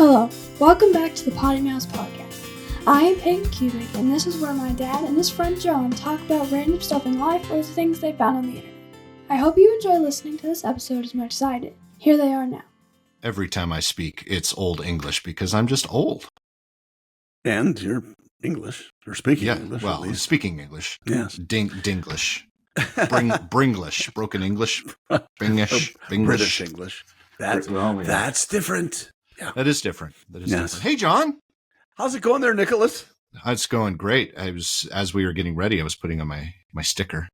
Hello, welcome back to the PoddiMouths Podcast. I am Peyton Cubic, and this is where my dad and his friend John talk about random stuff in life or the things they found on the internet. I hope you enjoy listening to this episode as much as I did. Here they are now. Every time I speak, it's Old English because I'm just old. And you're English, or speaking English, well, at least. Speaking English. Yes. Dinglish. Bringlish. Broken English. Bingish. British English. That's different. Yeah. That is different. Yes. Different. Hey, John. How's it going there, Nicholas? It's going great. As we were getting ready, I was putting on my sticker.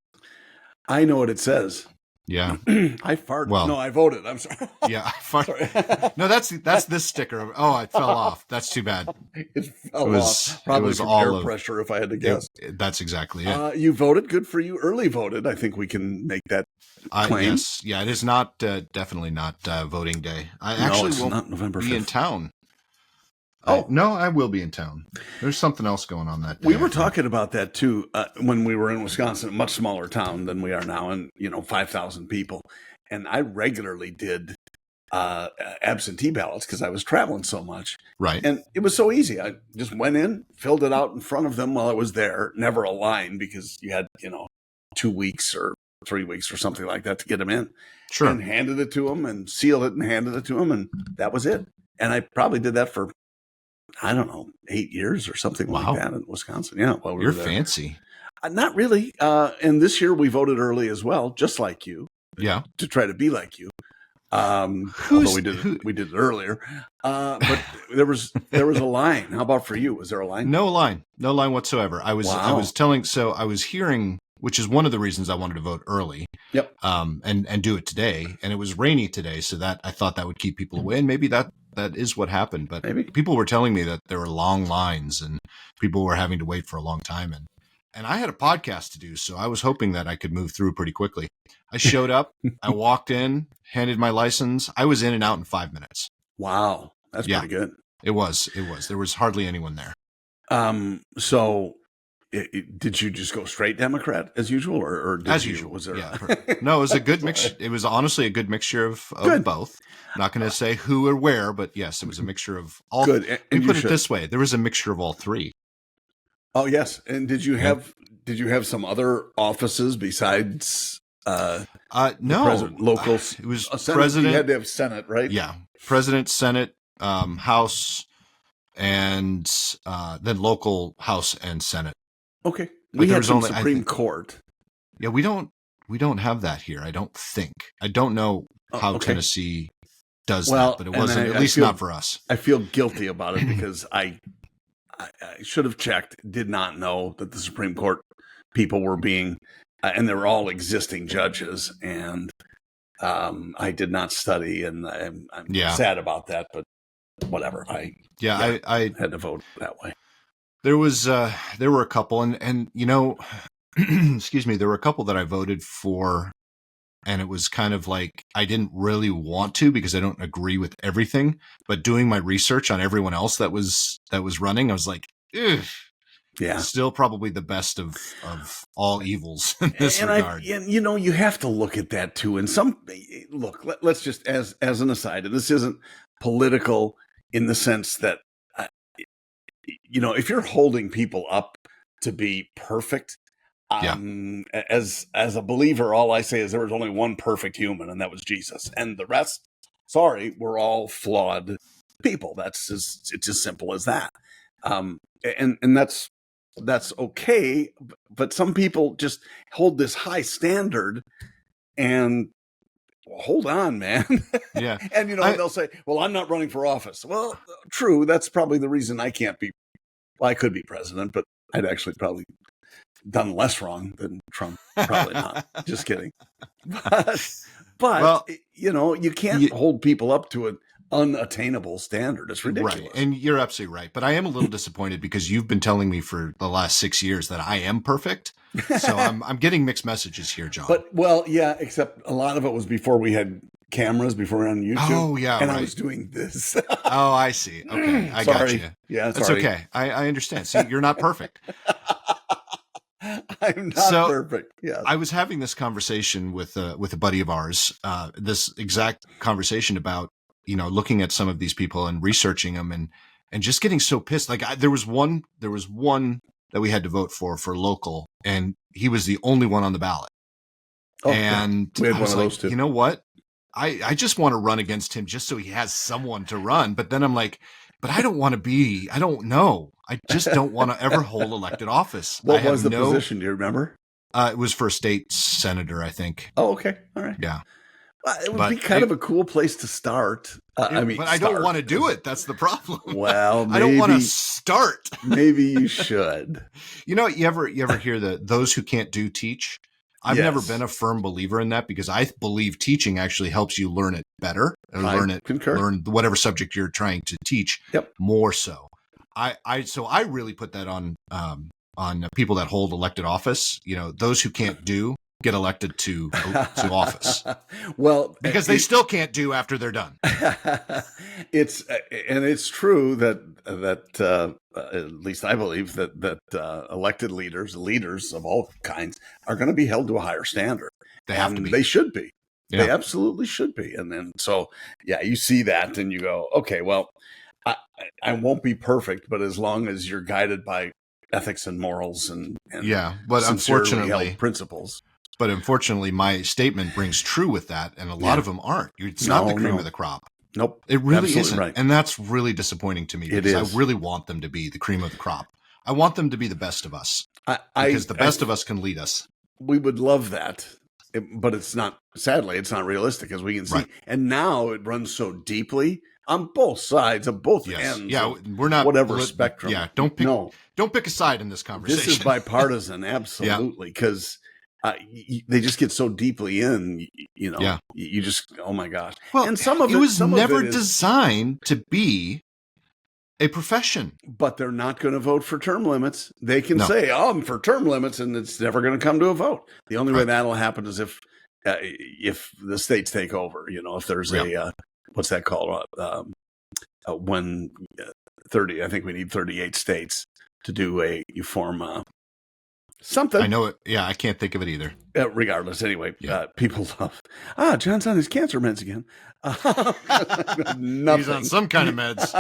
I know what it says. Yeah. I farted. Well, no, I voted. I'm sorry. Yeah, I farted. No, that's this sticker. Oh, it fell off. That's too bad. It fell off. Probably from air pressure, if I had to guess. That's exactly it. You voted. Good for you. Early voted. I think we can make that claim. Yes. Yeah, it is not, definitely not voting day. I actually won't not November 5th. be in town. Oh. No, I will be in town. There's something else going on that day. We were talking about that too when we were in Wisconsin, a much smaller town than we are now, and 5,000 people. And I regularly did absentee ballots because I was traveling so much. Right. And it was so easy. I just went in, filled it out in front of them while I was there. Never a line because you had 2 weeks or 3 weeks or something like that to get them in. Sure. And handed it to them and sealed it and handed it to them, and that was it. And I probably did that for 8 years or something like that in Wisconsin. Yeah. While we You're were there. fancy. Not really. And this year we voted early as well, just like you. Yeah. To try to be like you. Although we did it earlier. But there was a line. How about for you? Was there a line? No line whatsoever. I was hearing, which is one of the reasons I wanted to vote early. Yep. And do it today. And it was rainy today, so that I thought that would keep people away. And maybe that is what happened. But maybe people were telling me that there were long lines and people were having to wait for a long time. And I had a podcast to do, so I was hoping that I could move through pretty quickly. I showed up, I walked in, handed my license. I was in and out in 5 minutes. Wow. That's pretty good. It was. There was hardly anyone there. So did you just go straight Democrat as usual, or as usual? Was there? Yeah. No, it was a good mix. It was honestly a good mixture of both. I'm not going to say who or where, but yes, it was a mixture of all. Good. Let me put it this way: there was a mixture of all three. Oh yes, and did you have some other offices besides? No, locals. It was president. You had to have Senate, right? Yeah, president, Senate, House, and then local House and Senate. Okay, we had some Supreme Court. Yeah, we don't have that here. I don't think. I don't know how Tennessee does that, but it wasn't at least not for us. I feel guilty about it because I should have checked. Did not know that the Supreme Court people were being, and they were all existing judges, and I did not study, and I'm sad about that. But whatever. I had to vote that way. There were a couple, and excuse me, there were a couple that I voted for, and it was kind of like I didn't really want to because I don't agree with everything. But doing my research on everyone else that was running, I was like, ugh. Yeah, still probably the best of all evils in this regard. You have to look at that too. And let's just as an aside, and this isn't political in the sense that if you're holding people up to be perfect, as a believer, all I say is there was only one perfect human, and that was Jesus, and the rest, we're all flawed people. It's as simple as that. And that's okay, but some people just hold this high standard and hold on, man. Yeah. And they'll say, well, I'm not running for office. Well, true. That's probably the reason I can't be. Well, I could be president, but I'd actually probably done less wrong than Trump. Probably not. Just kidding. But you can't hold people up to an unattainable standard. It's ridiculous. Right. And you're absolutely right. But I am a little disappointed because you've been telling me for the last 6 years that I am perfect. So I'm getting mixed messages here, John. But except a lot of it was before we had cameras, before we were on YouTube. Oh, yeah. And I was doing this. Oh, I see. Okay. I got you. Yeah, that's okay. I understand. See, you're not perfect. I'm not perfect. Yeah. I was having this conversation with a buddy of ours, this exact conversation about looking at some of these people and researching them and just getting so pissed. Like there was one that we had to vote for local, and he was the only one on the ballot. Oh, and we had I one was of like, those too. you know what? I just want to run against him just so he has someone to run. But then I'm like, but I don't know. I just don't want to ever hold elected office. What was the position? Do you remember? It was for a state senator, I think. Oh, okay. All right. Yeah. It would be kind of a cool place to start. But I don't want to do it. That's the problem. Well, maybe, I don't want to start. Maybe you should. You ever hear those who can't do teach? I've never been a firm believer in that, because I believe teaching actually helps you learn it better, or learn whatever subject you're trying to teach. Yep. More so. So I really put that on people that hold elected office. Those who can't do get elected to office. Well, because they still can't do after they're done. It's true that at least I believe that elected leaders of all kinds are going to be held to a higher standard. They have to be. They should be. Yeah. They absolutely should be. And then you see that and you go, okay, well, I won't be perfect, but as long as you're guided by ethics and morals and but unfortunately principles. But unfortunately, my statement rings true with that, and a lot of them aren't. It's not the cream of the crop. Nope. It really isn't. Right. And that's really disappointing to me, because I really want them to be the cream of the crop. I want them to be the best of us, because the best of us can lead us. We would love that, but it's not, sadly, it's not realistic, as we can see. Right. And now it runs so deeply on both sides of both ends. Yeah, we're not whatever spectrum. Yeah, don't pick a side in this conversation. This is bipartisan, absolutely, because they just get so deeply in, you just, oh my gosh. Well, and some of it was never designed to be a profession. But they're not going to vote for term limits. They can say, oh, I'm for term limits, and it's never going to come to a vote. The only way that'll happen is if the states take over, if there's a, what's that called? When 30, I think we need 38 states to do you form something. I know it. Yeah, I can't think of it either. Regardless, anyway, people love. John's on his cancer meds again. He's on some kind of meds.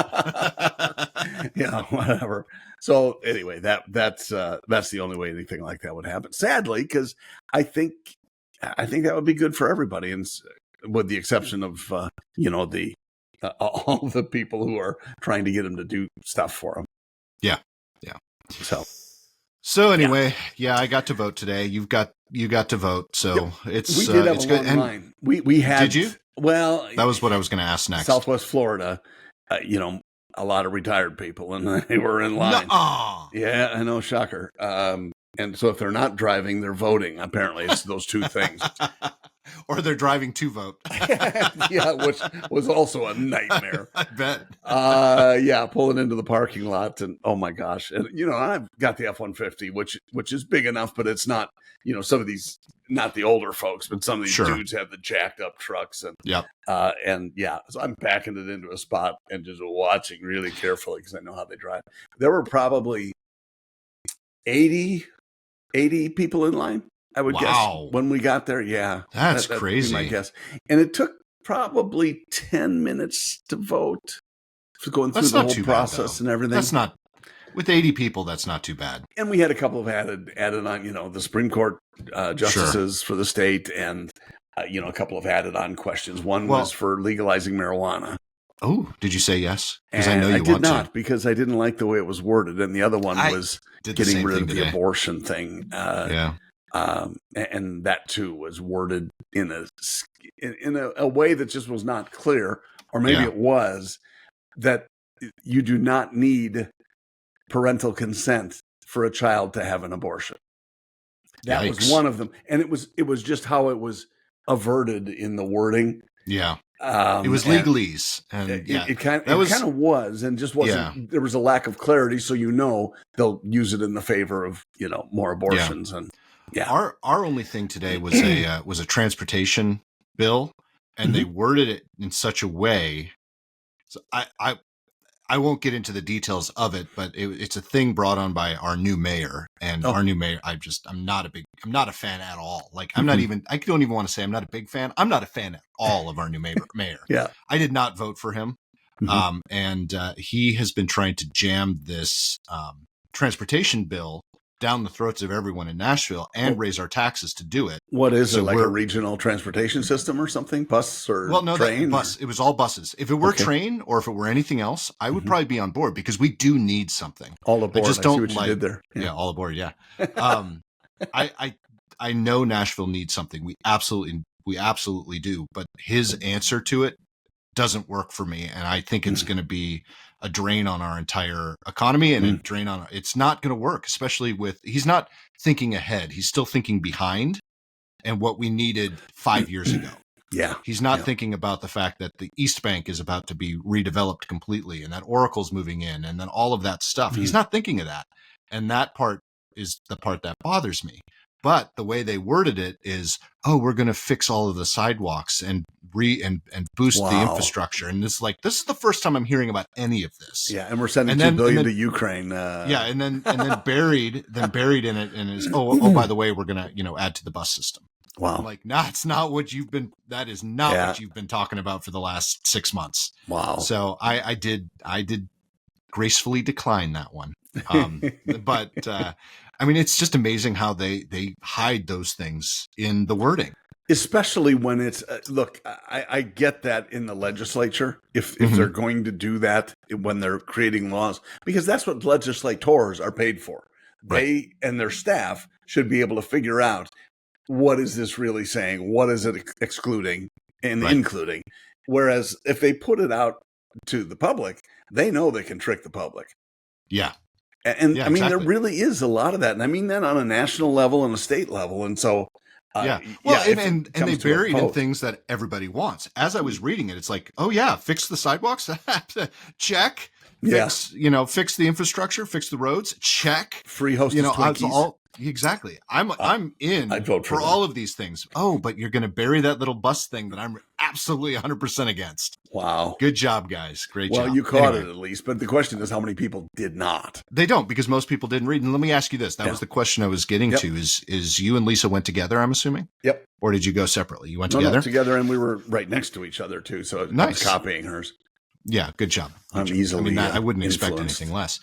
Whatever. So anyway, that's the only way anything like that would happen. Sadly, because I think that would be good for everybody, and with the exception of all the people who are trying to get them to do stuff for them. Yeah. So anyway, I got to vote today. You got to vote. So it's we did have it's a good. long line. We had. Did you? Well, that was what I was going to ask next. Southwest Florida, a lot of retired people, and they were in line. Yeah, I know, shocker. And so if they're not driving, they're voting. Apparently, it's those two things. Or they're driving to vote. Which was also a nightmare. I bet. Pulling into the parking lot, and oh my gosh. And I've got the F-150, which is big enough, but it's not, some of these, not the older folks, but some of these dudes have the jacked up trucks, and so I'm backing it into a spot and just watching really carefully, because I know how they drive. There were probably 80 people in line, I would guess, when we got there. Yeah. That's crazy. Would be my guess. And it took probably 10 minutes to vote, going through the whole process and everything. That's not, with 80 people, that's not too bad. And we had a couple of added on, the Supreme Court justices for the state, and, a couple of added on questions. One was for legalizing marijuana. Oh, did you say yes? Because I know you did not, because I didn't like the way it was worded. And the other one was getting rid of the abortion thing. And that too was worded in a way that just was not clear, or maybe it was that you do not need parental consent for a child to have an abortion. That was one of them, and it was just how it was averted in the wording. Yeah. It was legalese, and it kind of was, and just wasn't. Yeah. There was a lack of clarity, so they'll use it in the favor of more abortions, and Our only thing today was a transportation bill, and they worded it in such a way. So I won't get into the details of it, but it's a thing brought on by our new mayor, and our new mayor. I'm not a fan at all. Like I don't even want to say I'm not a big fan. I'm not a fan at all of our new mayor. Yeah. I did not vote for him. And he has been trying to jam this transportation bill down the throats of everyone in Nashville and raise our taxes to do it. What is it, like a regional transportation system or something? Bus or train? Bus. It was all buses. If it were train or if it were anything else, I would probably be on board because we do need something. All aboard. I just don't see what you did there. Yeah, all aboard. Yeah. I know Nashville needs something. We absolutely do. But his answer to it doesn't work for me, and I think it's going to be a drain on our entire economy and a drain on it's not going to work, especially with he's not thinking ahead, he's still thinking behind and what we needed 5 years ago. He's not thinking about the fact that the East Bank is about to be redeveloped completely and that Oracle's moving in and then all of that stuff. He's not thinking of that, and that part is the part that bothers me. But the way they worded it is, we're going to fix all of the sidewalks and boost the infrastructure. And this is the first time I'm hearing about any of this. Yeah, and we're sending $2 billion to Ukraine. And then buried in it and is by the way, we're going to add to the bus system. Wow. I'm like, it's not what you've been. That is not what you've been talking about for the last 6 months. Wow. So I did gracefully decline that one. But it's just amazing how they hide those things in the wording. Especially when it's, look, I get that in the legislature, if they're going to do that when they're creating laws, because that's what legislators are paid for. Right. They and their staff should be able to figure out, what is this really saying? What is it excluding and including? Whereas if they put it out to the public, they know they can trick the public. Yeah. And exactly. There really is a lot of that. And I mean that on a national level and a state level. And so, and they buried in things that everybody wants. As I was reading it, it's like, fix the sidewalks. Check. Fix the infrastructure, fix the roads. Check. Free hostess Twinkies. Exactly. I'm in I'd vote for all of these things. But you're going to bury that little bus thing that I'm absolutely 100% against. Wow. Good job, guys. Great job. Well, you caught it at least. But the question is how many people did not? They don't, because most people didn't read. And let me ask you this. That was the question I was getting to is you and Lisa went together, I'm assuming? Yep. Or did you go separately? You went together? No, together, and we were right next to each other, too. So I was copying hers. Yeah, good job. I'm easily I wouldn't expect anything less.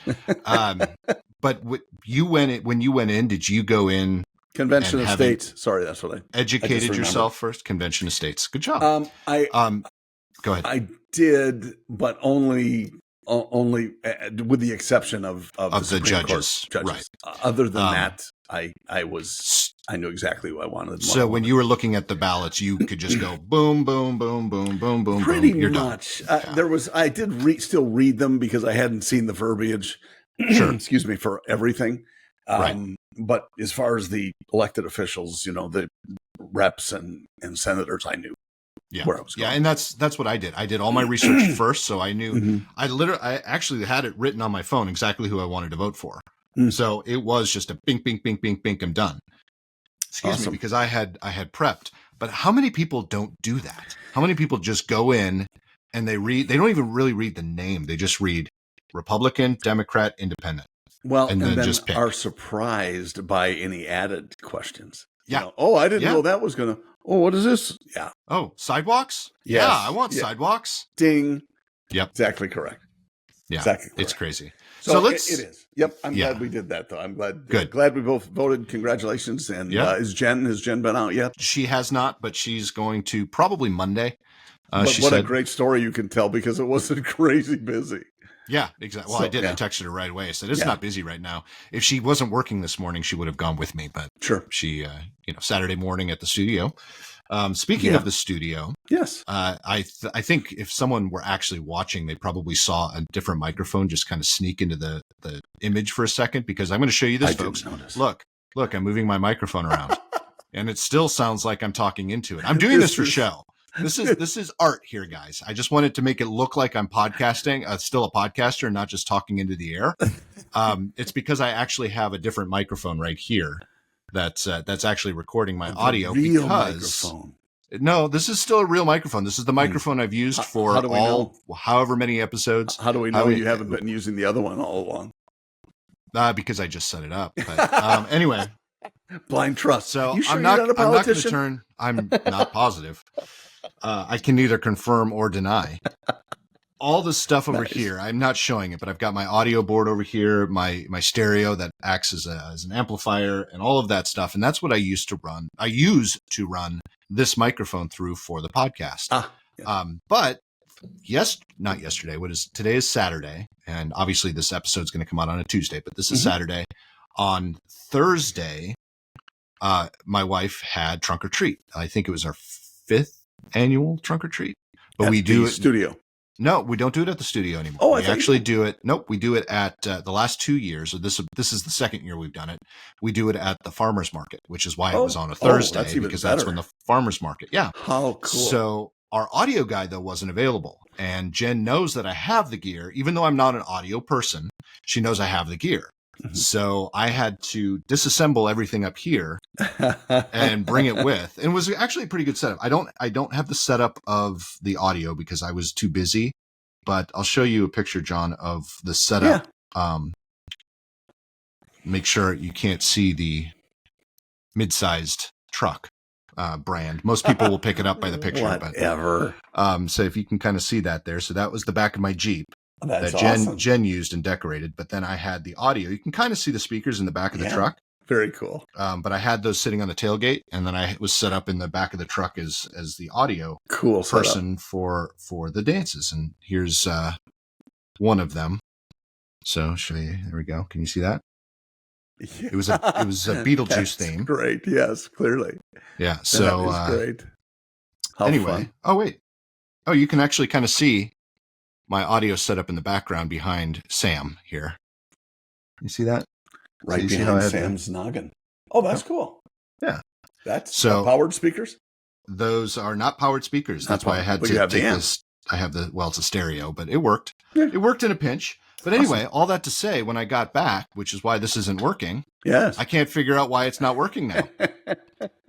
But when you went in, did you go in? Convention of States. Sorry, that's what I educated yourself first. Convention of States. Good job. Go ahead. I did, but only with the exception of the judges. Right. Other than that, I knew exactly what I wanted. So when you were looking at the ballots, you could just go boom, boom, boom, boom, boom, boom. Pretty boom. You're much. Done. I did still read them because I hadn't seen the verbiage. Sure. Excuse me, for everything. Right. But as far as the elected officials, the reps and senators, I knew where I was going. Yeah, and that's what I did. I did all my research first, so I knew. I actually had it written on my phone exactly who I wanted to vote for. So it was just a bink, bink, bink, bink, bink. I'm done. Excuse me, because I had prepped. But how many people don't do that? How many people just go in and they don't even really read the name. They just read Republican, Democrat, Independent. Well, and then just pick. Are surprised by any added questions. Yeah. I didn't know that was going to. Oh, what is this? Yeah. Oh, sidewalks? Yes. Yeah, I want sidewalks. Ding. Yep. Exactly correct. Yeah. Exactly correct. It's crazy. So it is. Yep. I'm glad we did that, though. I'm glad. Good. Glad we both voted. Congratulations. And has Jen been out yet? She has not, but she's going to probably Monday. But what a great story you can tell, because it wasn't crazy busy. Yeah, exactly. Well, I did. I texted her right away. I said, it's not busy right now. If she wasn't working this morning, she would have gone with me. But sure, she, Saturday morning at the studio. Speaking of the studio, yes, I think if someone were actually watching, they probably saw a different microphone just kind of sneak into the image for a second, because I'm going to show you this, folks. Look, I'm moving my microphone around, and it still sounds like I'm talking into it. I'm doing this for show. This is art here, guys. I just wanted to make it look like I'm podcasting, still a podcaster, not just talking into the air. It's because I actually have a different microphone right here that's actually recording my audio, because microphone. No, this is still a real microphone. This is the microphone I've used for however many episodes. How do we know you haven't been using the other one all along? Because I just set it up. But anyway. Blind trust. So sure I'm not going to turn. I'm not positive. I can neither confirm or deny. All the stuff over here, I'm not showing it, but I've got my audio board over here, my stereo that acts as an amplifier, and all of that stuff. And that's what I use to run this microphone through for the podcast. But not yesterday. Today is Saturday, and obviously this episode is going to come out on a Tuesday, but this is Saturday. On Thursday, my wife had trunk or treat. I think it was our 5th annual trunk or treat. But we do it studio. No, we don't do it at the studio anymore. Oh, we actually do it. Nope, we do it at the last 2 years. So this is the second year we've done it. We do it at the farmers market, which is why it was on a Thursday, because that's when the farmers market. Yeah. How cool. So our audio guy though wasn't available, and Jen knows that I have the gear, even though I'm not an audio person. She knows I have the gear. So I had to disassemble everything up here and bring it with. And it was actually a pretty good setup. I don't have the setup of the audio because I was too busy, but I'll show you a picture, John, of the setup. Yeah. Make sure you can't see the mid-sized truck brand. Most people will pick it up by the picture. Whatever. But, so if you can kind of see that there. So that was the back of my Jeep. That Jen used and decorated, but then I had the audio. You can kind of see the speakers in the back of the truck. Very cool. But I had those sitting on the tailgate, and then I was set up in the back of the truck as the audio person for the dances. And here's one of them. So I'll show you. There we go. Can you see that? Yeah. It was a Beetlejuice theme. Great. Yes, clearly. Yeah. So that is great. Anyway. Fun. Oh wait. Oh, you can actually kind of see my audio set up in the background behind Sam here. You see that? Right behind Sam's noggin. Oh, that's cool. Yeah. That's powered speakers? Those are not powered speakers. That's why I had to take this. I have it's a stereo, but it worked. Yeah. It worked in a pinch. But anyway, all that to say, when I got back, which is why this isn't working, I can't figure out why it's not working now.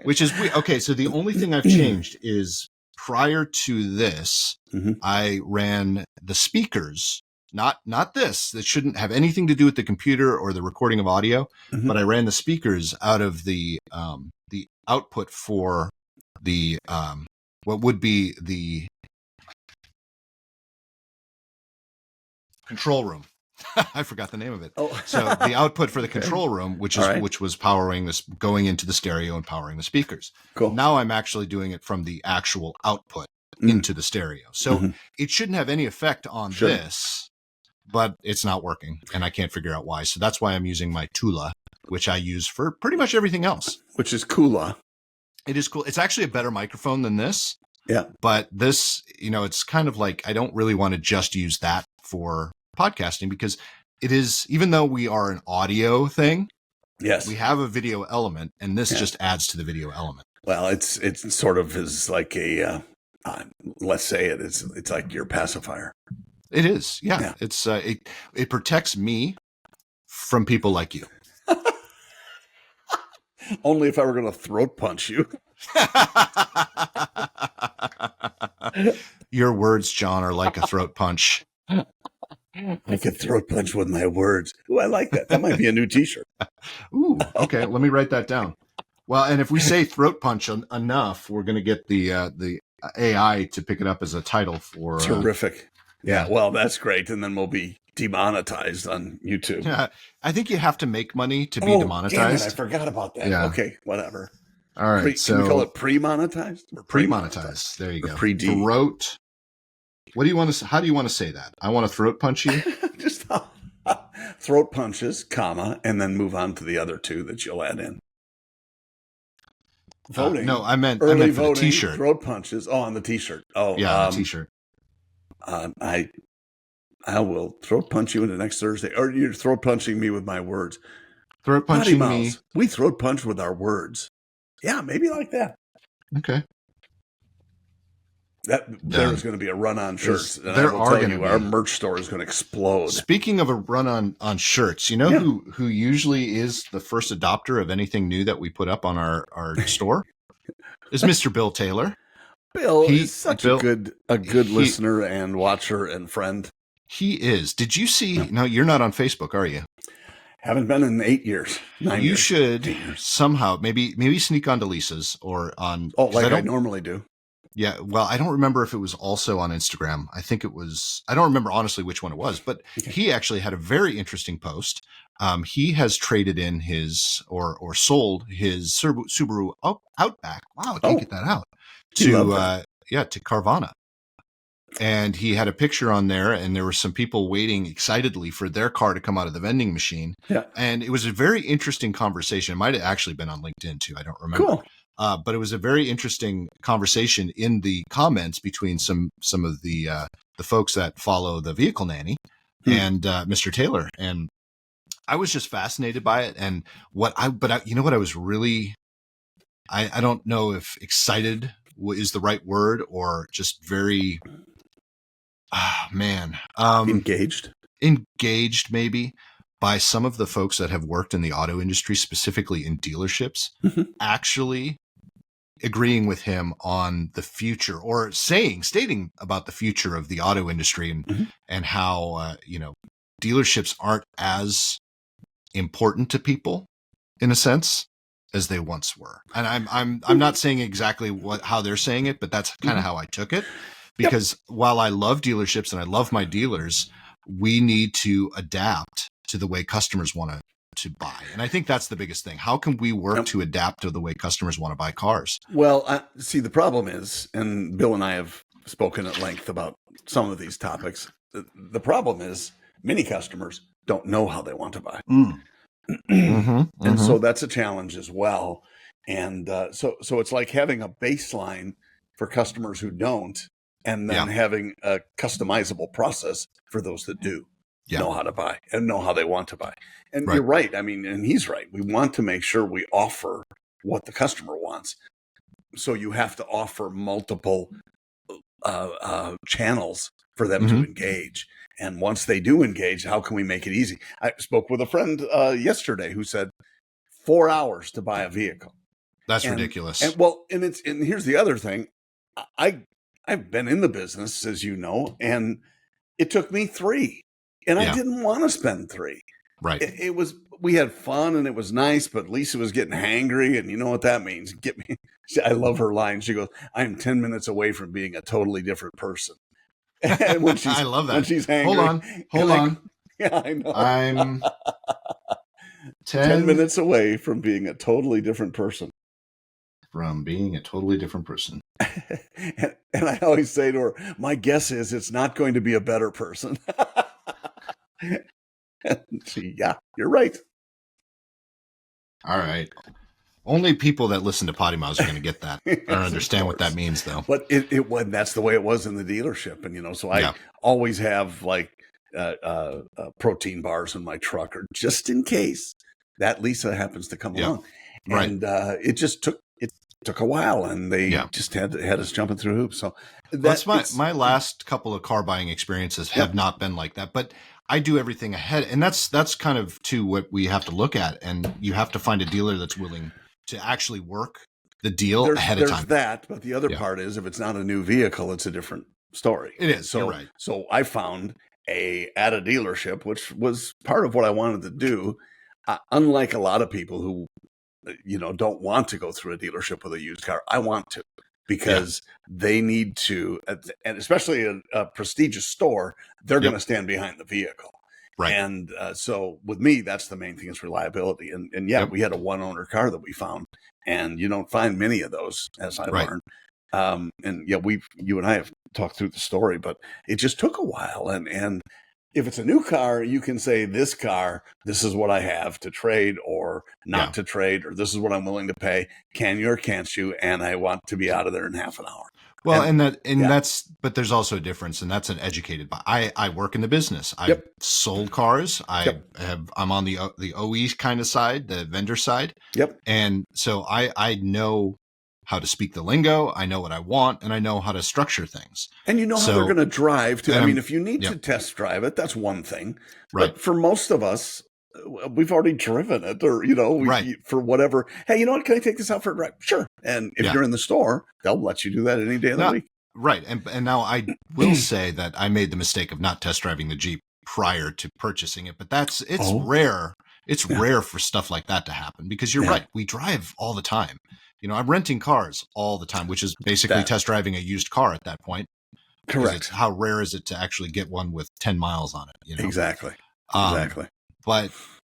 Which is okay. So the only thing I've changed is prior to this, I ran the speakers, not this. That shouldn't have anything to do with the computer or the recording of audio, but I ran the speakers out of the output for the what would be the control room. I forgot the name of it. So the output for the control room, which was powering this, going into the stereo and powering the speakers. Cool. Now I'm actually doing it from the actual output into the stereo. So it shouldn't have any effect on this, but it's not working, and I can't figure out why. So that's why I'm using my Tula, which I use for pretty much everything else. Which is cooler. It is cool. It's actually a better microphone than this. Yeah. But this, it's kind of like I don't really want to just use that for podcasting, because it is, even though we are an audio thing, we have a video element, and this just adds to the video element. Well, it's sort of is like a let's say it's like your pacifier. It is, yeah. It's it protects me from people like you. Only if I were going to throat punch you. Your words, John, are like a throat punch. I could throat punch with my words. Ooh, I like that. That might be a new T-shirt. Ooh, okay. Let me write that down. Well, and if we say throat punch enough, we're going to get the AI to pick it up as a title for. Terrific. Yeah. Well, that's great, and then we'll be demonetized on YouTube. Yeah, I think you have to make money to be demonetized. Damn it, I forgot about that. Yeah. Okay, whatever. All right. Can we call it pre-monetized? Or pre-monetized. There you go. Pre-D. Throat. What do you want to? How do you want to say that? I want to throat punch you. Just throat punches, comma, and then move on to the other two that you'll add in. Voting. No, I meant voting, for the T-shirt. Throat punches. Oh, on the T-shirt. Oh, yeah, the T-shirt. I will throat punch you into next Thursday, or you're throat punching me with my words. Throat punching me. We throat punch with our words. Yeah, maybe like that. Okay. There's going to be a run on shirts. There are going to be. Our merch store is going to explode. Speaking of a run on shirts, you know who usually is the first adopter of anything new that we put up on our store? Is Mr. Bill Taylor. Bill is such a good listener and watcher and friend. He is. Did you see? No, you're not on Facebook, are you? Haven't been in 8 years. 9 years. You should somehow maybe sneak onto Lisa's or on. Oh, like I normally do. Yeah. Well, I don't remember if it was also on Instagram. I think it was. I don't remember honestly which one it was, but he actually had a very interesting post. He has traded in his or sold his Subaru Outback. Wow, I can't get that out to Carvana. And he had a picture on there, and there were some people waiting excitedly for their car to come out of the vending machine. Yeah. And it was a very interesting conversation. It might have actually been on LinkedIn too. I don't remember. Cool. But it was a very interesting conversation in the comments between some of the folks that follow the Vehicle Nanny and Mr. Taylor. And I was just fascinated by it. And you know what I was really, I don't know if excited is the right word or just very, engaged maybe by some of the folks that have worked in the auto industry, specifically in dealerships, actually agreeing with him on the future or stating about the future of the auto industry and how, dealerships aren't as important to people in a sense as they once were. And I'm not saying exactly how they're saying it, but that's kind of how I took it. Because while I love dealerships and I love my dealers, we need to adapt to the way customers want to buy. And I think that's the biggest thing. How can we work to adapt to the way customers want to buy cars? Well, see, the problem is, and Bill and I have spoken at length about some of these topics, the problem is many customers don't know how they want to buy. And so that's a challenge as well. And so it's like having a baseline for customers who don't, and then having a customizable process for those that do know how to buy and know how they want to buy. And you're right. I mean, and he's right. We want to make sure we offer what the customer wants. So you have to offer multiple channels for them to engage. And once they do engage, how can we make it easy? I spoke with a friend yesterday who said 4 hours to buy a vehicle. That's ridiculous. And here's the other thing. I've been in the business, as you know, and it took me 3, and I didn't want to spend 3. Right. We had fun and it was nice, but Lisa was getting hangry, and you know what that means. I love her line. She goes, "I'm 10 minutes away from being a totally different person." And when I love that. When she's hangry. Hold on. Yeah, I know. I'm 10 minutes away from being a totally different person. And I always say to her, my guess is it's not going to be a better person. You're right. All right. Only people that listen to PoddiMouths are going to get that or understand what that means, though. But that's the way it was in the dealership. And, so I always have like protein bars in my truck, or just in case that Lisa happens to come along. Right. And it just took a while, and they just had us jumping through hoops. So that's my last couple of car buying experiences have not been like that, but I do everything ahead. And that's kind of too what we have to look at. And you have to find a dealer that's willing to actually work the deal ahead of time. There's that, but the other part is, if it's not a new vehicle, it's a different story. It is. So, you're right. So I found at a dealership, which was part of what I wanted to do. Unlike a lot of people who, don't want to go through a dealership with a used car, I want to, because they need to, and especially a prestigious store, they're going to stand behind the vehicle. Right. And so with me, that's the main thing, is reliability. And we had a one-owner car that we found, and you don't find many of those, as I learned. And you and I have talked through the story, but it just took a while. And if it's a new car, you can say, this is what I have to trade or not to trade, or this is what I'm willing to pay. Can you or can't you? And I want to be out of there in half an hour. Well, but there's also a difference, and that's an educated buy. I work in the business. I've sold cars. I'm on the OE kind of side, the vendor side. Yep. And so I know how to speak the lingo. I know what I want, and I know how to structure things. And you know how they're going to drive too. I mean, if you need to test drive it, that's one thing. Right. But for most of us, we've already driven it, or Right. for whatever. Hey, you know what? Can I take this out for a drive? Sure. And if Yeah. you're in the store, they'll let you do that any day of the No, week. right. And now I will say that I made the mistake of not test driving the Jeep prior to purchasing it, but it's rare. It's rare for stuff like that to happen, because you're right. We drive all the time. I'm renting cars all the time, which is basically test driving a used car at that point. Correct. How rare is it to actually get one with 10 miles on it? Exactly. But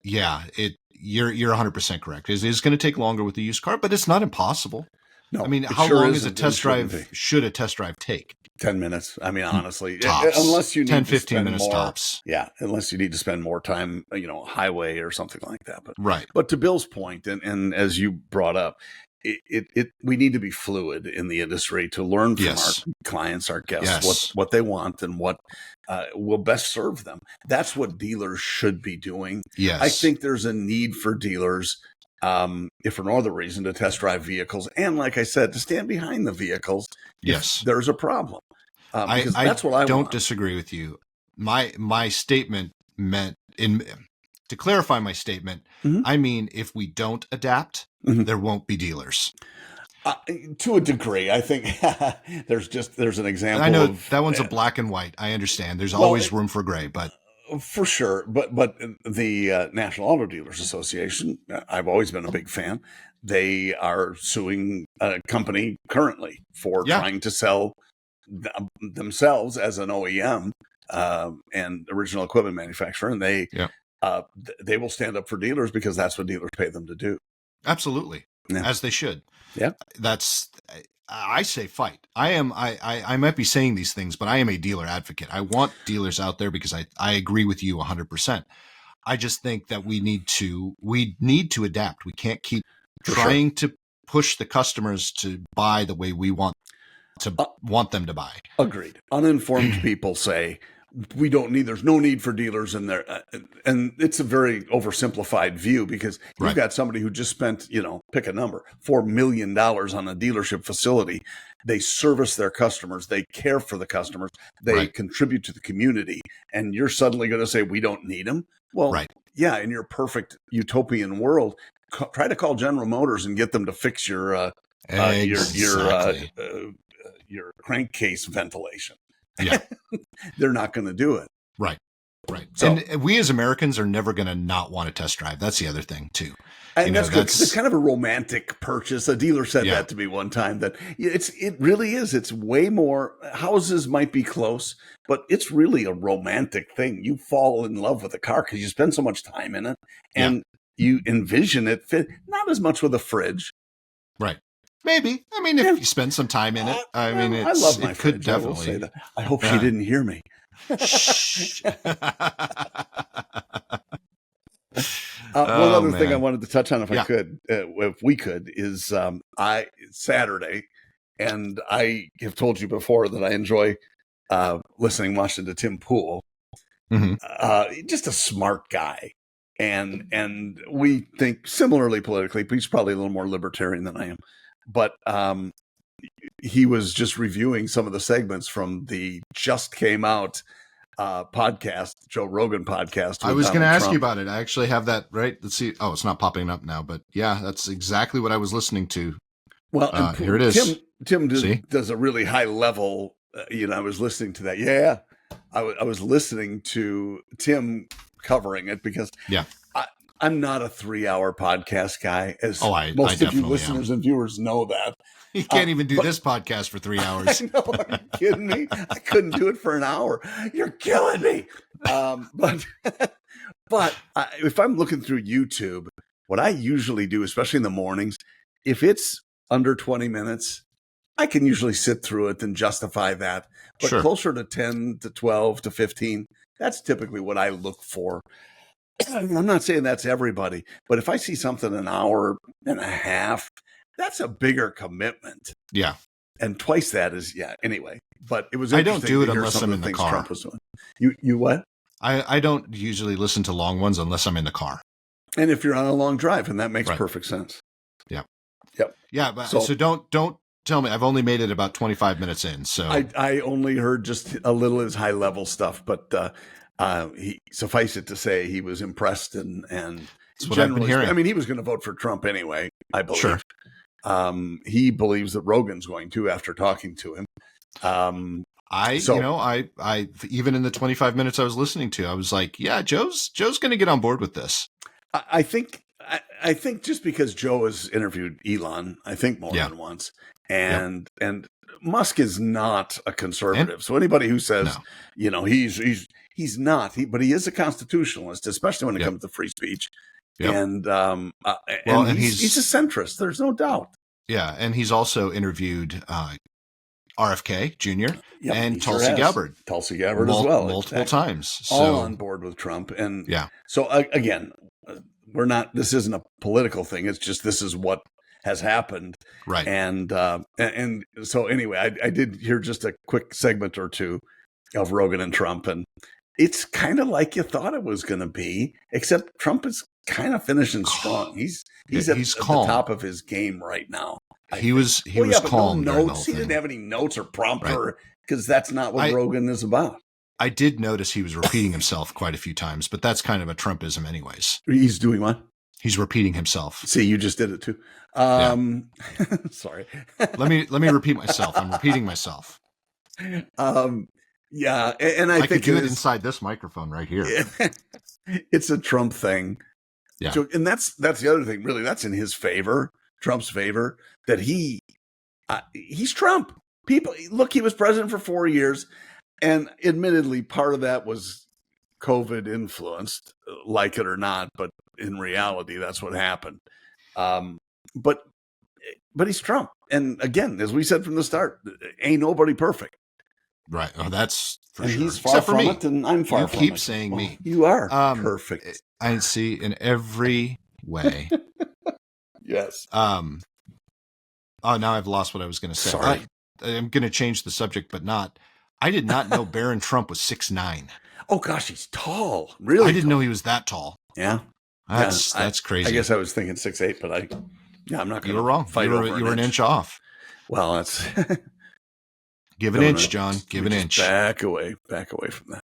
yeah, you're 100% correct. It is going to take longer with the used car, but it's not impossible. No, I mean, how long is a test drive? Should a test drive take? 10 minutes. I mean, honestly, tops. Unless you need 10-15 minutes more, tops. Yeah, unless you need to spend more time, highway or something like that. But right. But to Bill's point, and as you brought up, we need to be fluid in the industry to learn from our clients, our guests, what they want and what will best serve them. That's what dealers should be doing. Yes. I think there's a need for dealers, if for no other reason, to test drive vehicles. And like I said, to stand behind the vehicles if there's a problem. Because that's what I don't disagree with you. My statement meant, to clarify my statement, I mean, if we don't adapt, there won't be dealers. To a degree, I think there's an example. I know that one's a black and white. I understand. There's always room for gray, but for sure. But the National Auto Dealers Association, I've always been a big fan. They are suing a company currently for trying to sell themselves as an OEM and original equipment manufacturer, and they will stand up for dealers because that's what dealers pay them to do. Absolutely. As they should. Yeah. I say fight. I might be saying these things, but I am a dealer advocate. I want dealers out there because I agree with you 100%. I just think that we need to adapt. We can't keep trying to push the customers to buy the way we want them to buy. Agreed. Uninformed people say, there's no need for dealers in there. And it's a very oversimplified view, because you've got somebody who just spent, pick a number, $4 million on a dealership facility. They service their customers. They care for the customers. They contribute to the community. And you're suddenly going to say, we don't need them. Well, yeah, in your perfect utopian world, try to call General Motors and get them to fix your crankcase ventilation. Yeah. They're not going to do it. Right. So, and we as Americans are never going to not want to test drive. That's the other thing too. And that's good. It's kind of a romantic purchase. A dealer said that to me one time, that it really is. It's way more. Houses might be close, but it's really a romantic thing. You fall in love with a car because you spend so much time in it, and you envision it fit, not as much with a fridge. Right. Maybe. I mean, if you spend some time in it, I love my fridge. Could definitely say that. I hope she didn't hear me. Shh. One other thing I wanted to touch on, if we could, is Saturday, and I have told you before that I enjoy watching to Tim Pool. Just a smart guy. And we think similarly politically, but he's probably a little more libertarian than I am. But he was just reviewing some of the segments from the just came out podcast, Joe Rogan podcast. I was going to ask you about it. I actually have that right. Let's see. Oh, it's not popping up now, but yeah, that's exactly what I was listening to. Well, here it is. Tim does a really high level. I was listening to that. Yeah, I was listening to Tim covering it because I'm not a 3-hour podcast guy, as most of you listeners and viewers know that. You can't even do this podcast for 3 hours. I know, are you kidding me? I couldn't do it for an hour. You're killing me. But if I'm looking through YouTube, what I usually do, especially in the mornings, if it's under 20 minutes, I can usually sit through it and justify that. But closer to 10 to 12 to 15, that's typically what I look for. I'm not saying that's everybody, but if I see something an hour and a half, that's a bigger commitment. Yeah. And twice that is, anyway. But it was I don't do it unless I'm in the car. Trump was doing. You what? I don't usually listen to long ones unless I'm in the car. And if you're on a long drive, and that makes perfect sense. Yeah. Yep. Yeah, but so don't tell me. I've only made it about 25 minutes in. So I only heard just a little of his high level stuff, but He suffice it to say he was impressed and That's what I've been hearing. I mean, he was going to vote for Trump anyway, I believe. Sure. He believes that Rogan's going to after talking to him. I even in the 25 minutes I was listening to, I was like, yeah, Joe's going to get on board with this. I think just because Joe has interviewed Elon, I think more than once, and Musk is not a conservative. So anybody who says, he's not, but he is a constitutionalist, especially when it comes to free speech. Yep. And he's a centrist. There's no doubt. Yeah, and he's also interviewed RFK Jr. and Tulsi Gabbard. Tulsi Gabbard as well. Multiple times. All on board with Trump. And so again, this isn't a political thing. It's just, this is what has happened. Right. And so anyway, I did hear just a quick segment or two of Rogan and Trump, and it's kind of like you thought it was going to be, except Trump is kind of finishing strong. He's at the top of his game right now. He was calm. No notes. He didn't have any notes or prompter because that's not what Rogan is about. I did notice he was repeating himself quite a few times, but that's kind of a Trumpism anyways. He's doing what? He's repeating himself. See, you just did it too. Sorry. let me repeat myself. I'm repeating myself. Yeah, and I think could do it inside this microphone right here. It's a Trump thing. Yeah. So, and that's the other thing, really, that's in his favor, Trump's favor, that he's Trump. People, look, he was president for 4 years, and admittedly, part of that was COVID influenced, like it or not, but in reality, that's what happened. But he's Trump. And again, as we said from the start, ain't nobody perfect. Right. Oh, that's for and sure. He's far from it, and I'm far from it. You keep saying me. You are perfect. I see in every way. Yes. Oh, now I've lost what I was going to say. Sorry. I'm going to change the subject, but not. I did not know Barron Trump was 6'9". Oh gosh, he's tall. Really? I didn't know he was that tall. Yeah. That's crazy. I guess I was thinking 6'8", but I'm not going to. You were wrong. You were an inch off. Well, that's. Give an inch, John. Give an inch. Back away from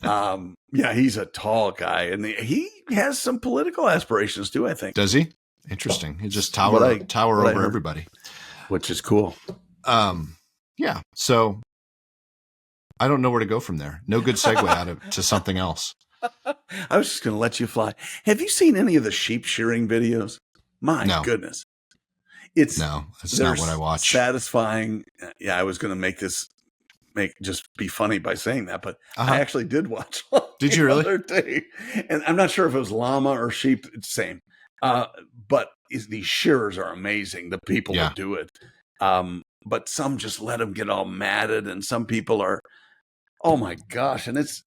that. Yeah, he's a tall guy, and he has some political aspirations too, I think. Does he? Interesting. He just tower over everybody, which is cool. Yeah. So I don't know where to go from there. No good segue to something else. I was just going to let you fly. Have you seen any of the sheep shearing videos? My goodness. That's not what I watch. Satisfying. Yeah, I was going to just be funny by saying that, but I actually did watch one. Did you really? The other day. And I'm not sure if it was llama or sheep. It's the same. But these shearers are amazing. The people that do it. But some just let them get all matted, and some people are, oh my gosh. And it's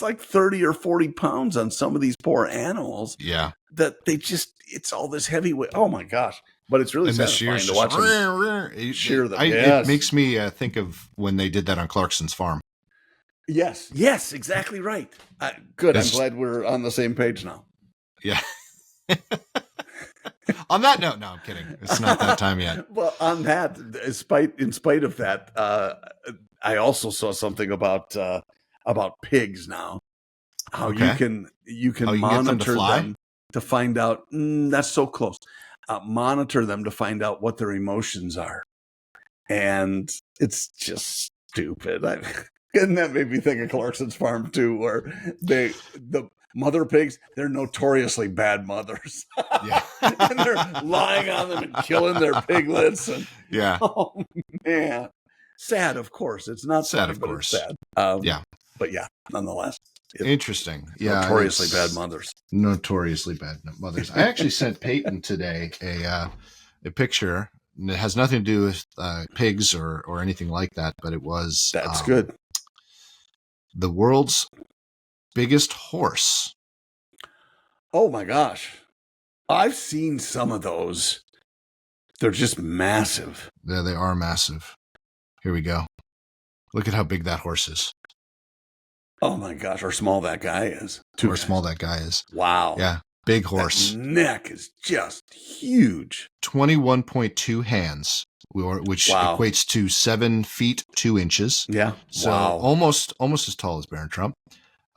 like 30 or 40 pounds on some of these poor animals. Yeah. That it's all this heavy weight. Oh my gosh. But it's really satisfying to watch them shear them. It makes me think of when they did that on Clarkson's farm. Yes, exactly right. Good. I'm glad we're on the same page now. Yeah. On that note, no, I'm kidding. It's not that time yet. Well, on that, in spite of that, I also saw something about pigs now. How you can monitor them to find out. That's so close. Monitor them to find out what their emotions are, and it's just stupid. And that made me think of Clarkson's farm too, where the mother pigs, they're notoriously bad mothers. Yeah. And they're lying on them and killing their piglets. And, oh man, sad. Of course, it's not sad. Of course, it's sad. But nonetheless. Interesting. Notoriously bad mothers. Notoriously bad mothers. I actually sent Peyton today a picture. And it has nothing to do with pigs or anything like that, but it was that's good. The world's biggest horse. Oh my gosh. I've seen some of those. They're just massive. Yeah, they are massive. Here we go. Look at how big that horse is. Oh my gosh, or small that guy is. Small that guy is. Wow. Yeah. Big horse. That neck is just huge. 21.2 hands, which equates to 7 feet 2 inches. Yeah. So almost as tall as Baron Trump.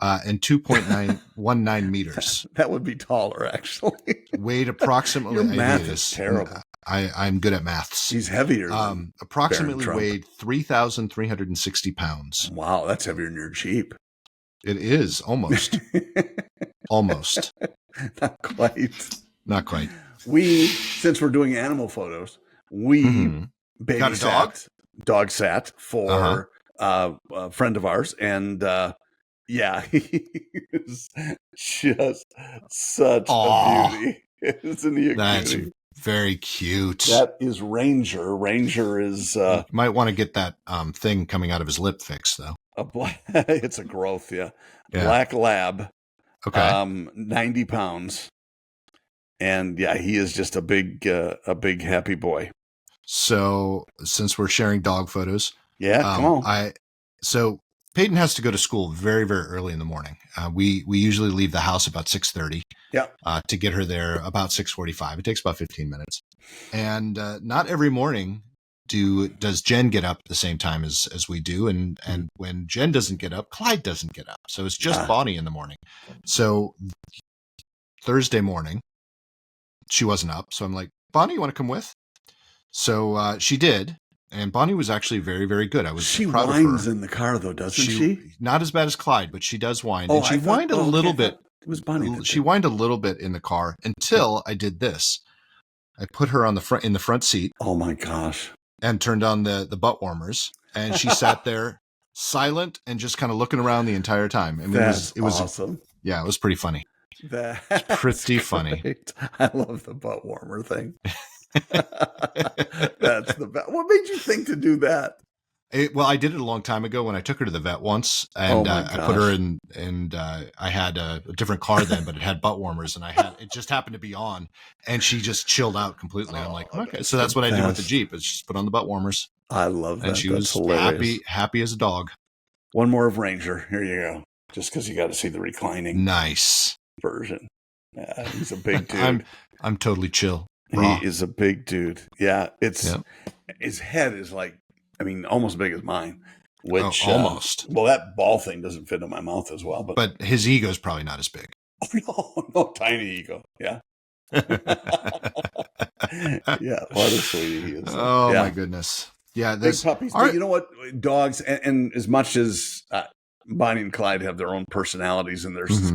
And 2.919 meters. That would be taller, actually. Weighed approximately. Your math is terrible. I'm good at maths. He's heavier. Approximately weighed 3,360 pounds. Wow, that's heavier than your Jeep. It is almost. Almost. Not quite. Since we're doing animal photos, we got a dog sat for a friend of ours, and he is just such a beauty. Isn't he a cutie? Very cute. That is Ranger. Ranger is... might want to get that thing coming out of his lip fixed, though. It's a growth, yeah. Black lab. Okay. 90 pounds. And yeah, he is just a big happy boy. So since we're sharing dog photos. Yeah, come on. So Peyton has to go to school very, very early in the morning. We usually leave the house about 6:30. Yeah. To get her there about 6:45. It takes about 15 minutes. And not every morning does Jen get up at the same time as we do. And when Jen doesn't get up, Clyde doesn't get up. So it's just Bonnie in the morning. So Thursday morning, she wasn't up. So I'm like, Bonnie, you want to come with? So she did. And Bonnie was actually very, very good. I was proud of her. She whines in the car, though, doesn't she? Not as bad as Clyde, but she does whine. And she whined a little bit. It was Bonnie. She whined a little bit in the car until I did this. I put her in the front seat. Oh, my gosh. And turned on the butt warmers. And she sat there silent and just kind of looking around the entire time. I mean, it was awesome. Yeah, it was pretty funny. That's pretty funny. I love the butt warmer thing. That's the best. What made you think to do that? I did it a long time ago when I took her to the vet once, and I put her in, and I had a different car then, but it had butt warmers, and it just happened to be on, and she just chilled out completely. I'm like, okay, so that's what I did with the Jeep. Is just put on the butt warmers. I love that. And she was happy as a dog. One more of Ranger. Here you go. Just because you got to see the reclining nice version. Yeah, he's a big dude. I'm totally chill. Raw. He is a big dude. Yeah, his head is like, almost big as mine. Which almost. That ball thing doesn't fit in my mouth as well. But his ego is probably not as big. No, tiny ego. Yeah. Yeah, what a sweetie he is. Oh my goodness. Yeah, big puppies. But you know what? Dogs, and as much as Bonnie and Clyde have their own personalities, and there's,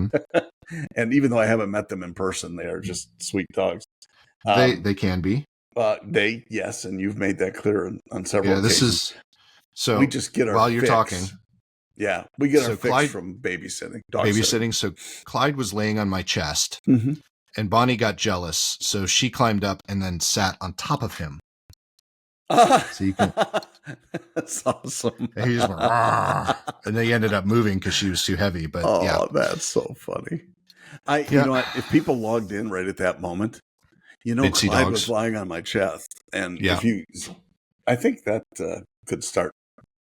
and even though I haven't met them in person, they are just sweet dogs. They can be. Yes, and you've made that clear on several occasions. This is so. We just get our while you're fix. talking. Yeah, we get our fix from babysitting. Babysitting. So Clyde was laying on my chest, and Bonnie got jealous, so she climbed up and then sat on top of him. So you can. That's awesome. And he just went, and they ended up moving because she was too heavy. But that's so funny. You know what? If people logged in right at that moment, Clyde was lying on my chest, and I think that could start,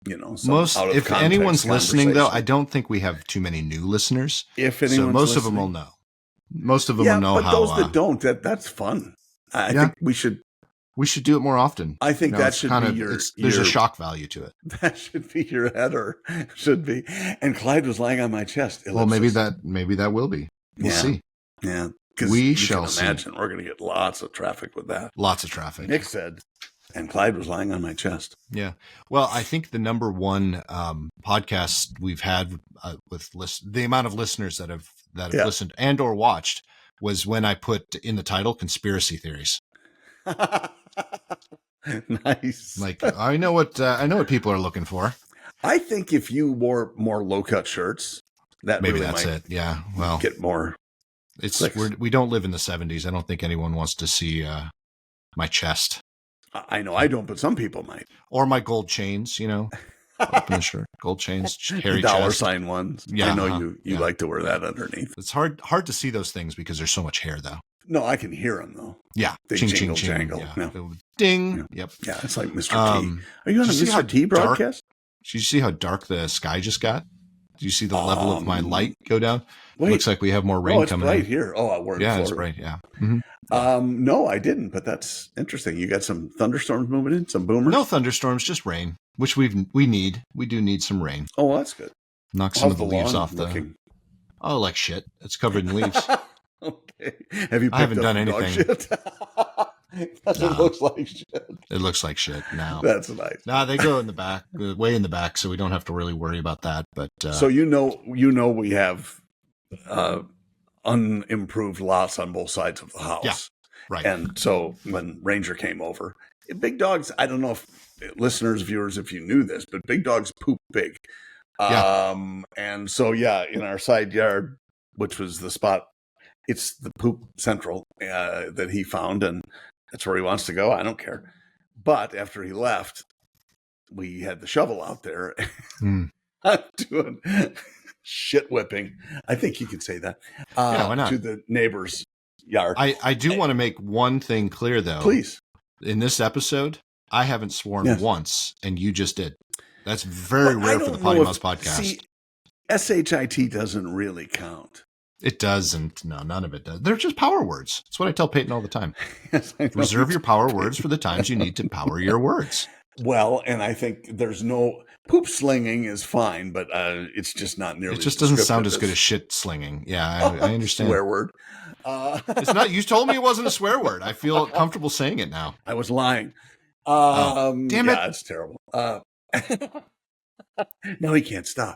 if anyone's listening, though, I don't think we have too many new listeners. If anyone's so most listening. of them will know. Most of them will know but how. Those that don't, that's fun. I think we should. We should do it more often. I think that should be there's a shock value to it. That should be your header. Should be. And Clyde was lying on my chest. Well, maybe that will be. We'll see. Yeah. We shall see. Imagine we're going to get lots of traffic with that. Lots of traffic. Nick said, and Clyde was lying on my chest. Yeah. Well, I think the number one podcast we've had with the amount of listeners that have listened and or watched was when I put in the title conspiracy theories. Nice. Like I know what people are looking for. I think if you wore more low cut shirts, that maybe really that's might it. Yeah. Well, get more. We don't live in the 70s. I don't think anyone wants to see my chest. I know I don't, but some people might. Or my gold chains. Up in the shirt, gold chains, hairy dollar chest. sign ones. Yeah, I know you like to wear that underneath. It's hard to see those things because there's so much hair, though. No, I can hear them though. Yeah, they ching, jangle. Yeah. Ding. Yeah. Yep. Yeah, it's like Mr. T. Are you on a Mr. T broadcast? Did you see how dark the sky just got? Do you see the level of my light go down? Wait, Looks like we have more rain it's coming bright in. here. Oh, we're in Yeah, Florida. it's bright. Yeah. Mm-hmm. No, I didn't, but that's interesting. You got some thunderstorms moving in, some boomers? No thunderstorms, just rain, which we need. We do need some rain. Oh, well, that's good. Knock some How's of the leaves off the. Oh, like shit. It's covered in leaves. Okay. Have you? I haven't done dog anything. Shit? It looks like shit. It looks like shit now. That's nice. They go in the back, way in the back, so we don't have to really worry about that. But so we have unimproved lots on both sides of the house. Yeah, right. And so when Ranger came over, big dogs. I don't know if listeners, viewers, if you knew this, but big dogs poop big. And so in our side yard, which was the spot, it's the poop central that he found, and that's where he wants to go. I don't care. But after he left, we had the shovel out there doing shit whipping. I think you could say that. Why not? To the neighbor's yard. I do want to make one thing clear, though. Please. In this episode, I haven't sworn once, and you just did. That's very rare for the PoddiMouths Podcast. See, SHIT doesn't really count. It doesn't. No, none of it does. They're just power words. That's what I tell Peyton all the time. Yes, Reserve your power words for the times you need to power your words. Well, and I think there's no poop slinging is fine, but it's just not nearly. It just doesn't sound as good as shit slinging. Yeah, I understand. Swear word. It's not. You told me it wasn't a swear word. I feel comfortable saying it now. I was lying. Damn it! Yeah, it's terrible. No, he can't stop.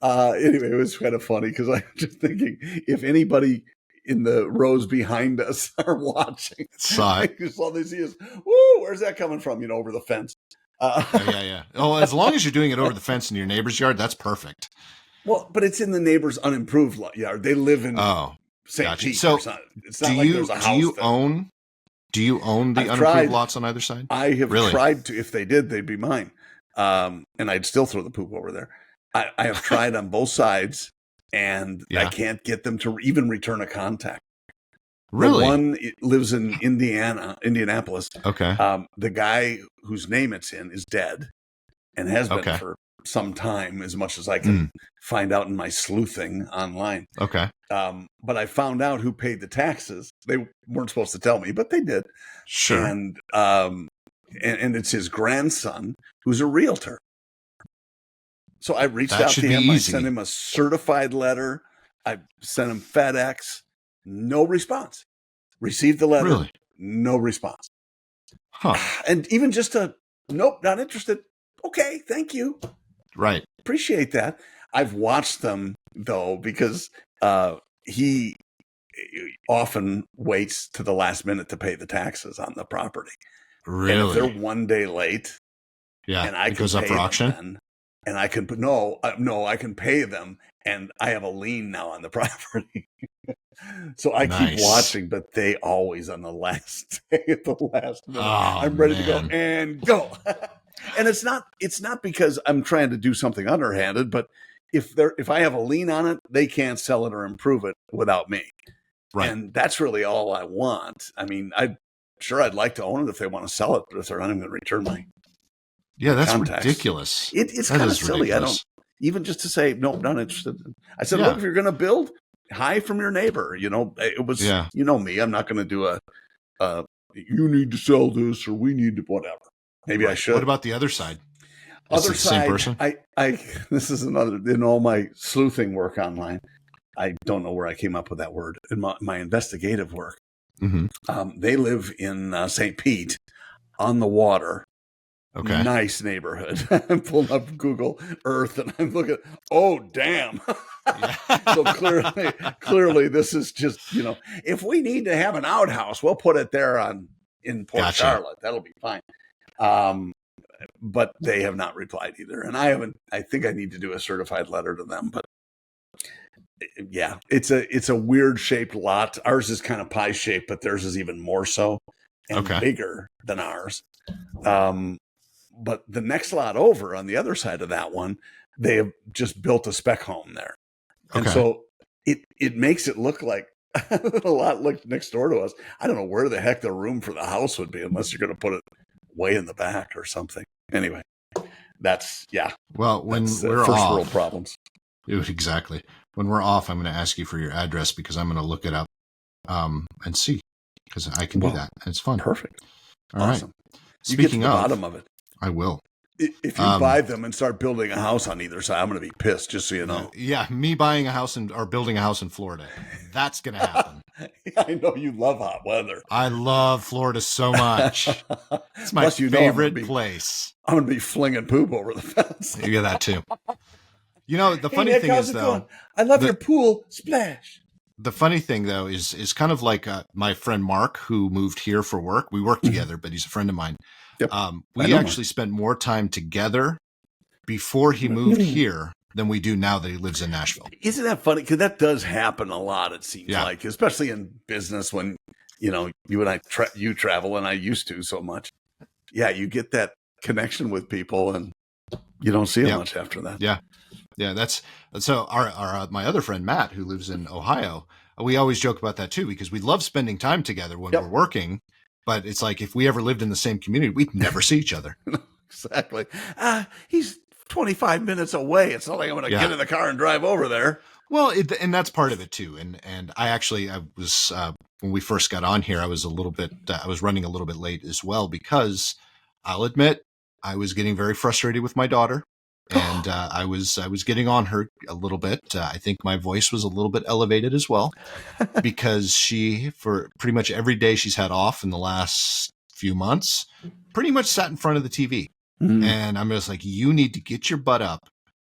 Anyway, it was kind of funny because I'm just thinking if anybody in the rows behind us are watching, saw it. All they see is, woo, where's that coming from? Over the fence. Yeah. Oh, as long as you're doing it over the fence in your neighbor's yard, that's perfect. Well, but it's in the neighbor's unimproved yard. They live in St. Pete. So it's not like there's a house. Do you own the unimproved lots on either side? I have tried to. If they did, they'd be mine. And I'd still throw the poop over there. I have tried on both sides, and I can't get them to even return a contact. Really? The one lives in Indianapolis. Okay. The guy whose name it's in is dead and has been for some time, as much as I can find out in my sleuthing online. Okay. But I found out who paid the taxes. They weren't supposed to tell me, but they did. Sure. And it's his grandson who's a realtor. So I reached out to him. I sent him a certified letter. I sent him FedEx. No response. Received the letter. Really? No response. Huh. And even just nope, not interested. Okay, thank you. Right. Appreciate that. I've watched them, though, because he often waits to the last minute to pay the taxes on the property. Really? And if they're one day late, and it goes up for auction? And I can put I can pay them, and I have a lien now on the property. So I keep watching, but they always on the last day at the last minute. I'm ready to go and go. And it's not because I'm trying to do something underhanded, but if I have a lien on it, they can't sell it or improve it without me. Right. And that's really all I want. I mean, I'd like to own it if they want to sell it, but if they're not even going to return my that's contacts. Ridiculous. It's kind of silly. Ridiculous. I don't even just to say nope, not interested. I said, look, if you're going to build, hide from your neighbor. It was me. I'm not going to do a you need to sell this or we need to whatever. Maybe I should. What about the other side? Other side, same person? I this is another in all my sleuthing work online. I don't know where I came up with that word in my investigative work. Mm-hmm. They live in St. Pete on the water. Okay. Nice neighborhood. I'm pulling up Google Earth and I'm looking. Oh, damn. So clearly this is just, if we need to have an outhouse, we'll put it there in Port Charlotte. That'll be fine. But they have not replied either. And I think I need to do a certified letter to them, but yeah, it's a weird shaped lot. Ours is kind of pie shaped, but theirs is even more so and bigger than ours. But the next lot over on the other side of that one, they have just built a spec home there. And so it makes it look like a lot like next door to us. I don't know where the heck the room for the house would be unless you're going to put it way in the back or something. Anyway, that's Well, when that's, we're first off, world problems. Exactly. When we're off, I'm going to ask you for your address because I'm going to look it up and see, because I can do that. And it's fun. Perfect. All awesome. right. You get to Speaking the of, bottom of it. I will. If you buy them and start building a house on either side, I'm going to be pissed, just so you know. Yeah, me buying a house or building a house in Florida. That's going to happen. I know you love hot weather. I love Florida so much. It's my favorite place. I'm going to be flinging poop over the fence. You get that too. You know, the funny thing is, though, I love your pool splash. The funny thing, though, is kind of like my friend Mark, who moved here for work. We work together, but he's a friend of mine. Yep. We actually spent more time together before he moved here than we do now that he lives in Nashville. Isn't that funny? Because that does happen a lot, it seems like, especially in business when, you know, you and I, you travel, and I used to so much. Yeah, you get that connection with people, and you don't see them much after that. Yeah. Yeah, that's so. Our my other friend Matt, who lives in Ohio, we always joke about that too, because we love spending time together when we're working. But it's like, if we ever lived in the same community, we'd never see each other. Exactly. He's 25 minutes away. It's not like I'm going to get in the car and drive over there. Well, and that's part of it too. And I was when we first got on here, I was running a little bit late as well, because I'll admit I was getting very frustrated with my daughter. And I was getting on her a little bit. I think my voice was a little bit elevated as well, because she, for pretty much every day she's had off in the last few months, pretty much sat in front of the TV. Mm-hmm. And I'm just like, you need to get your butt up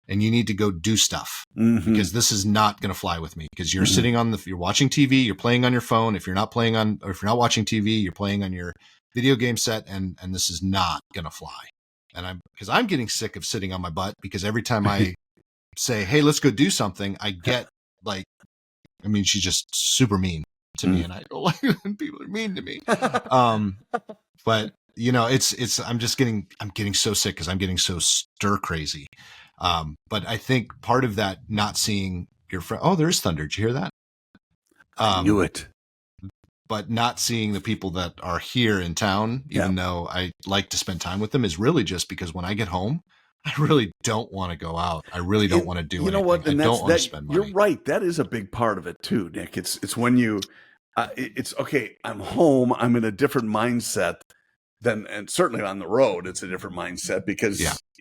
and you need to go do stuff, because this is not going to fly with me, because you're sitting you're watching TV, you're playing on your phone. If you're not watching TV, you're playing on your video game set, and this is not going to fly. And because I'm getting sick of sitting on my butt, because every time I say, hey, let's go do something, I get she's just super mean to me, and I don't like when people are mean to me. But you know, I'm getting so sick because I'm getting so stir crazy. But I think part of that, not seeing your friend, there's thunder. Did you hear that? I knew it. But not seeing the people that are here in town, even though I like to spend time with them, is really just because when I get home, I really don't want to go out. I really don't want to do anything. You know what? And I don't want to spend money. You're right. That is a big part of it too, Nick. It's when you, it's okay. I'm home. I'm in a different mindset and certainly on the road, it's a different mindset, because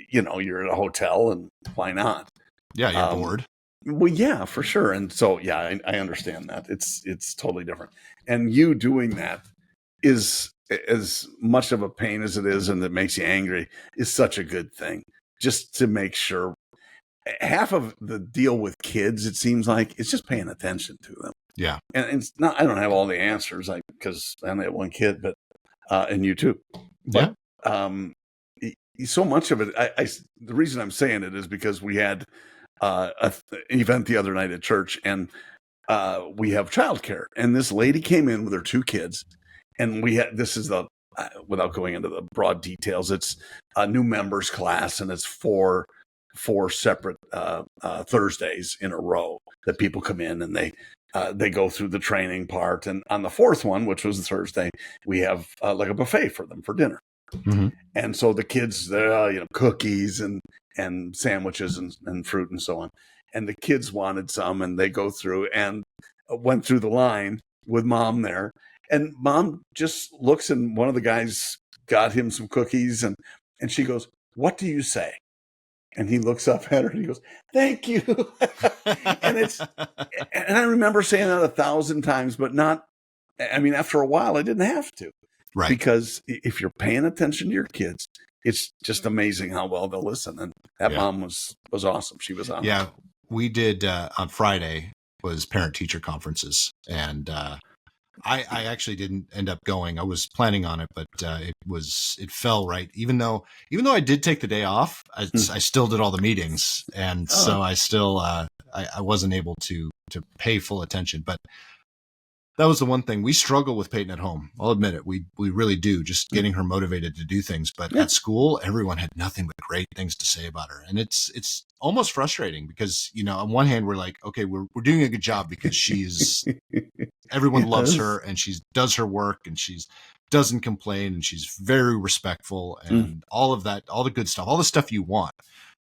you know, you're at a hotel, and why not? Yeah, you're bored. Well, yeah, for sure. And so, I understand that. It's totally different. And you doing that is, as much of a pain as it is, and that makes you angry, is such a good thing. Just to make sure. Half of the deal with kids, it seems like, it's just paying attention to them. Yeah. And it's not, I don't have all the answers, because I only have one kid, but, and you too. But, so much of it, the reason I'm saying it is because we had an event the other night at church, and we have childcare, and this lady came in with her two kids, and this is without going into the broad details, it's a new members class, and it's four separate Thursdays in a row that people come in, and they go through the training part, and on the fourth one, which was Thursday, we have like a buffet for them for dinner. Mm-hmm. And so the kids, cookies and sandwiches and fruit and so on. And the kids wanted some, and they go through and went through the line with mom there. And mom just looks, and one of the guys got him some cookies, and she goes, "What do you say?" And he looks up at her and he goes, "Thank you." and I remember saying that 1,000 times, but not, after a while I didn't have to. Right. Because if you're paying attention to your kids, it's just amazing how well they'll listen. And that mom was awesome. She was awesome. Yeah. We did on Friday was parent teacher conferences. And I actually didn't end up going. I was planning on it, but it fell right. Even though I did take the day off, I still did all the meetings. And so I still I wasn't able to pay full attention. But that was the one thing we struggle with Peyton at home. I'll admit it. We really do, just getting her motivated to do things. But at school, everyone had nothing but great things to say about her. And it's almost frustrating because, on one hand, we're like, okay, we're doing a good job because everyone loves her and she does her work and doesn't complain and she's very respectful and all of that, all the good stuff, all the stuff you want.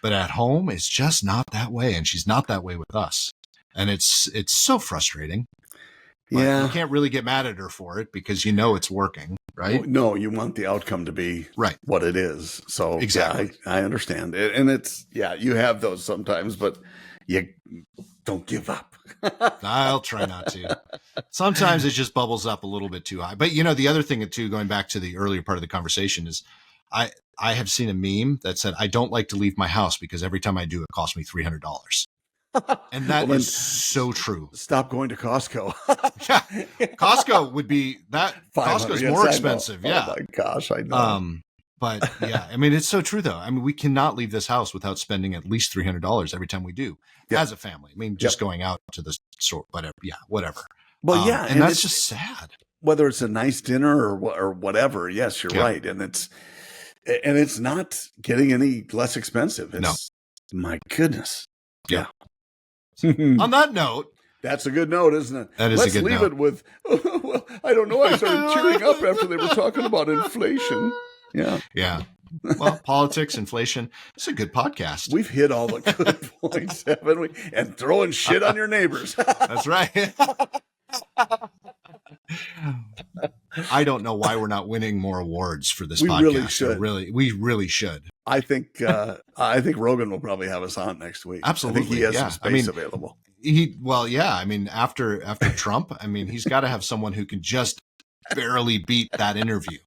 But at home, it's just not that way. And she's not that way with us. And it's so frustrating. But Yeah. you can't really get mad at her for it because you know it's working, right? Well, no, you want the outcome to be right what it is. So exactly, yeah, I understand it. And it's, you have those sometimes, but you don't give up. I'll try not to. Sometimes it just bubbles up a little bit too high. But the other thing too, going back to the earlier part of the conversation, is I have seen a meme that said, I don't like to leave my house because every time I do, it costs me $300. And that is so true. Stop going to Costco. Yeah. Costco would be that. Costco's more expensive. Yeah. Oh my gosh, I know. But yeah, I mean, it's so true though. I mean, we cannot leave this house without spending at least $300 every time we do as a family. I mean, just going out to the store, whatever. Yeah, whatever. Well, and that's just sad. Whether it's a nice dinner or whatever. Yes, you're right. And it's not getting any less expensive. It's, my goodness. Yeah. On that note, that's a good note, isn't it? That is Let's a good note. leave it with, well, I don't know. I started tearing up after they were talking about inflation. Yeah. Yeah. Well, politics, inflation. It's a good podcast. We've hit all the good points, haven't we? And throwing shit on your neighbors. That's right. I don't know why we're not winning more awards for this podcast. Really should. We really should. I think Rogan will probably have us on next week. Absolutely. I think he has some space available. I mean, after Trump, I mean, he's got to have someone who can just barely beat that interview.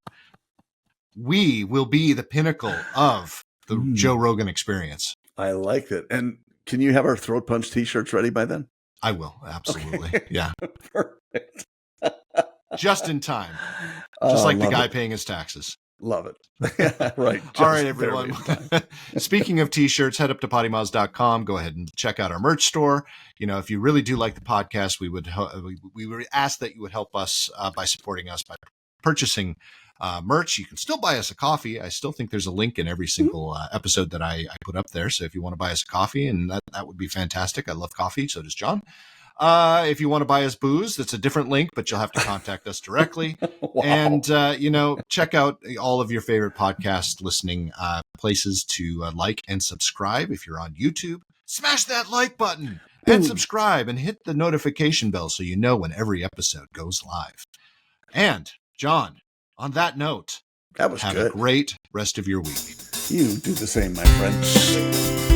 We will be the pinnacle of the Joe Rogan experience. I like that. And can you have our Throat Punch t-shirts ready by then? I will. Absolutely. Okay. Yeah. Perfect. Just in time. Just like the guy paying his taxes. Love it. Right. All right, everyone. Speaking of t-shirts, head up to PoddiMouths.com. Go ahead and check out our merch store. If you really do like the podcast, we would ask that you would help us by supporting us by purchasing merch. You can still buy us a coffee. I still think there's a link in every single episode that I put up there. So if you want to buy us a coffee, and that would be fantastic. I love coffee. So does John. If you want to buy us booze, that's a different link, but you'll have to contact us directly. Wow. And, check out all of your favorite podcast listening places to like and subscribe. If you're on YouTube, smash that like button and subscribe and hit the notification bell so you know when every episode goes live. And, John, on that note, that was have good. A great rest of your week. You do the same, my friend.